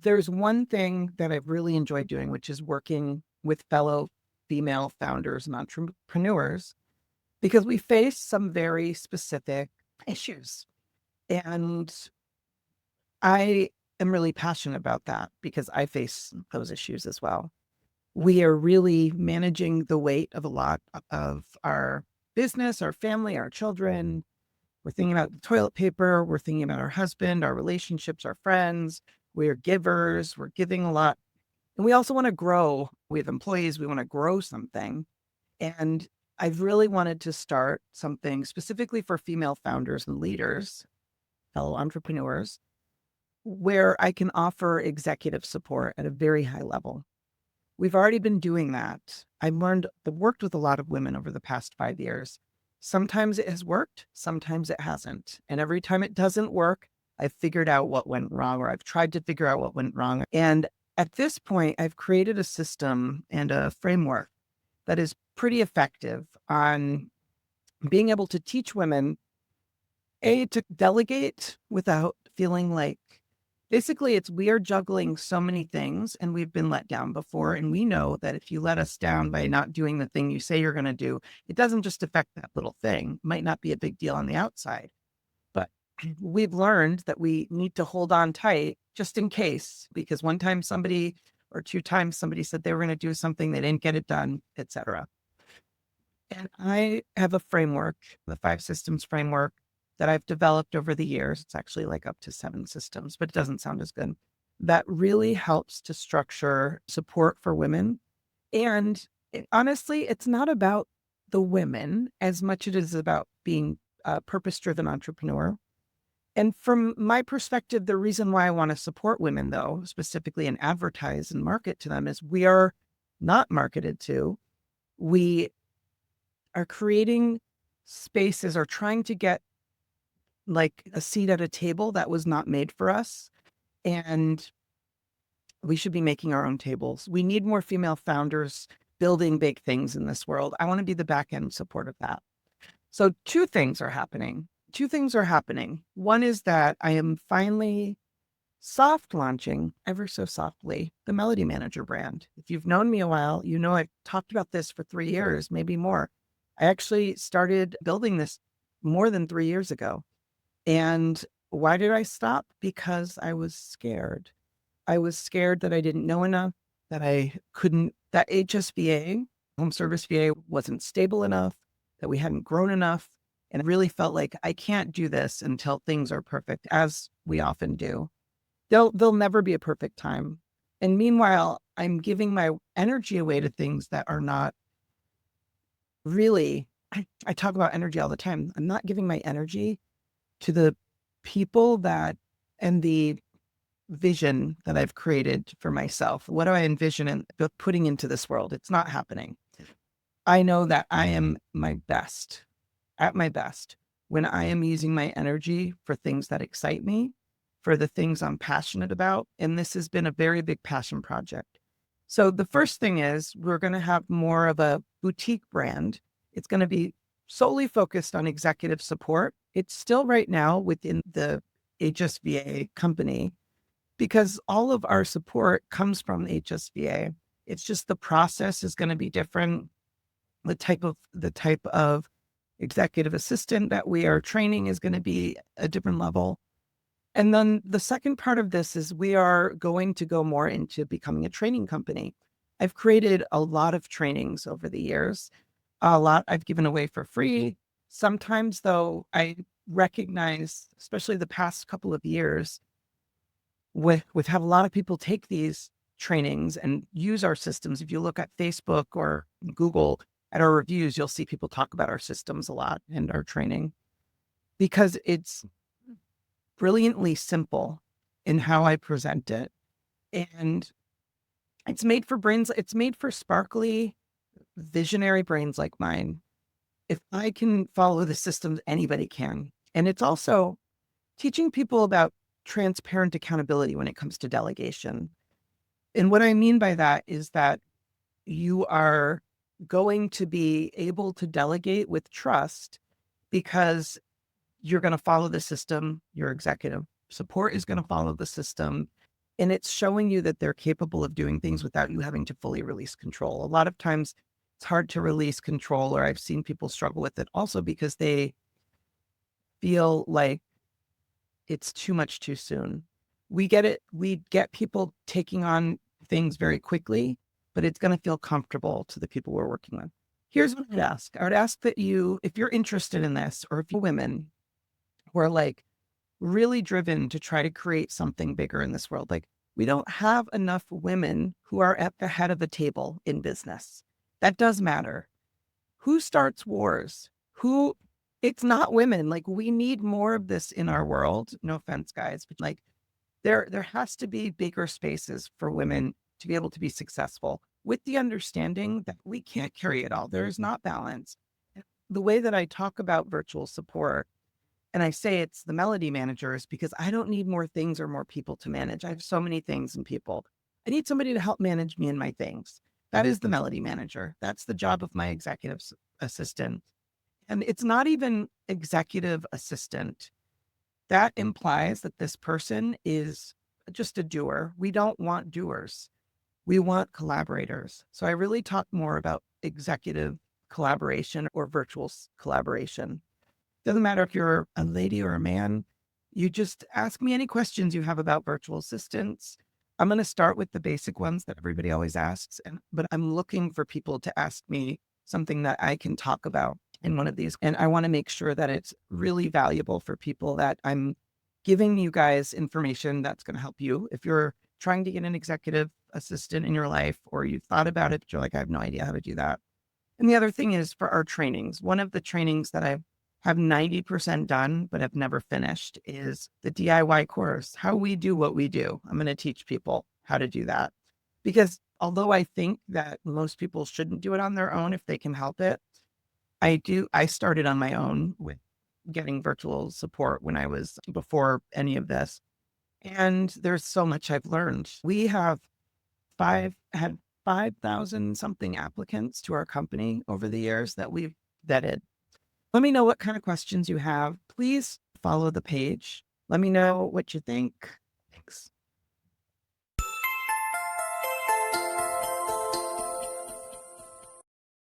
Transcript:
there's one thing that I've really enjoyed doing, which is working with fellow female founders and entrepreneurs, because we face some very specific issues. And I am really passionate about that because I face those issues as well. We are really managing the weight of a lot of our business, our family, our children. We're thinking about the toilet paper. We're thinking about our husband, our relationships, our friends. We're givers. We're giving a lot. And we also want to grow. We have employees. We want to grow something. And I've really wanted to start something specifically for female founders and leaders, fellow entrepreneurs, where I can offer executive support at a very high level. We've already been doing that. I've worked with a lot of women over the past 5 years. Sometimes it has worked, sometimes it hasn't. And every time it doesn't work, I've figured out what went wrong, or I've tried to figure out what went wrong. And at this point, I've created a system and a framework that is pretty effective on being able to teach women, to delegate without feeling like, basically, it's we are juggling so many things and we've been let down before. And we know that if you let us down by not doing the thing you say you're going to do, it doesn't just affect that little thing. It might not be a big deal on the outside, but we've learned that we need to hold on tight just in case, because one time somebody or two times somebody said they were going to do something, they didn't get it done, etc. And I have a framework, the 5 systems framework, that I've developed over the years. It's actually like up to 7 systems, but it doesn't sound as good. That really helps to structure support for women. And honestly, it's not about the women as much as it is about being a purpose-driven entrepreneur. And from my perspective, the reason why I want to support women, though, specifically and advertise and market to them, is we are not marketed to. We are creating spaces or trying to get like a seat at a table that was not made for us. And we should be making our own tables. We need more female founders building big things in this world. I want to be the back end support of that. So two things are happening. One is that I am finally soft launching, ever so softly, the Melody Manager brand. If you've known me a while, you know I've talked about this for 3 years, maybe more. I actually started building this more than 3 years ago. And why did I stop? Because I was scared. I was scared that I didn't know enough, that that HSVA, home service VA, wasn't stable enough, that we hadn't grown enough. And I really felt like I can't do this until things are perfect, as we often do. There'll never be a perfect time. And meanwhile, I'm giving my energy away to things that are not really, I talk about energy all the time. I'm not giving my energy to the people and the vision that I've created for myself. What do I envision and putting into this world? It's not happening. I know that I am at my best, when I am using my energy for things that excite me, for the things I'm passionate about. And this has been a very big passion project. So the first thing is we're going to have more of a boutique brand. It's going to be solely focused on executive support. It's still right now within the HSVA company because all of our support comes from HSVA. It's just the process is going to be different. The type of executive assistant that we are training is going to be a different level. And then the second part of this is we are going to go more into becoming a training company. I've created a lot of trainings over the years. A lot I've given away for free. Sometimes, though, I recognize, especially the past couple of years, with have a lot of people take these trainings and use our systems. If you look at Facebook or Google at our reviews, you'll see people talk about our systems a lot and our training because it's brilliantly simple in how I present it. And it's made for sparkly, visionary brains like mine. If I can follow the systems, anybody can. And it's also teaching people about transparent accountability when it comes to delegation. And what I mean by that is that you are going to be able to delegate with trust because you're going to follow the system. Your executive support is going to follow the system. And it's showing you that they're capable of doing things without you having to fully release control. A lot of times it's hard to release control, or I've seen people struggle with it also because they feel like it's too much too soon. We get it. We get people taking on things very quickly, but it's going to feel comfortable to the people we're working with. Here's what I'd ask. I would ask that you, if you're interested in this, or if you're women who are like really driven to try to create something bigger in this world, like we don't have enough women who are at the head of the table in business. That does matter. Who starts wars? Who It's not women. Like we need more of this in our world. No offense, guys, but like there has to be bigger spaces for women to be able to be successful with the understanding that we can't carry it all. There is not balance. The way that I talk about virtual support and I say it's the melody managers because I don't need more things or more people to manage. I have so many things and people. I need somebody to help manage me and my things. That is the melody manager. That's the job of my executive assistant. And it's not even executive assistant. That implies that this person is just a doer. We don't want doers. We want collaborators. So I really talk more about executive collaboration or virtual collaboration. Doesn't matter if you're a lady or a man. You just ask me any questions you have about virtual assistants. I'm going to start with the basic ones that everybody always asks, but I'm looking for people to ask me something that I can talk about in one of these. And I want to make sure that it's really valuable for people, that I'm giving you guys information that's going to help you. If you're trying to get an executive assistant in your life, or you thought about it, but you're like, I have no idea how to do that. And the other thing is for our trainings, one of the trainings that I have 90% done, but have never finished is the DIY course, how we do what we do. I'm going to teach people how to do that because although I think that most people shouldn't do it on their own if they can help it, I started on my own with getting virtual support when I was before any of this. And there's so much I've learned. We have had 5,000 something applicants to our company over the years that we've vetted. Let me know what kind of questions you have. Please follow the page. Let me know what you think. Thanks.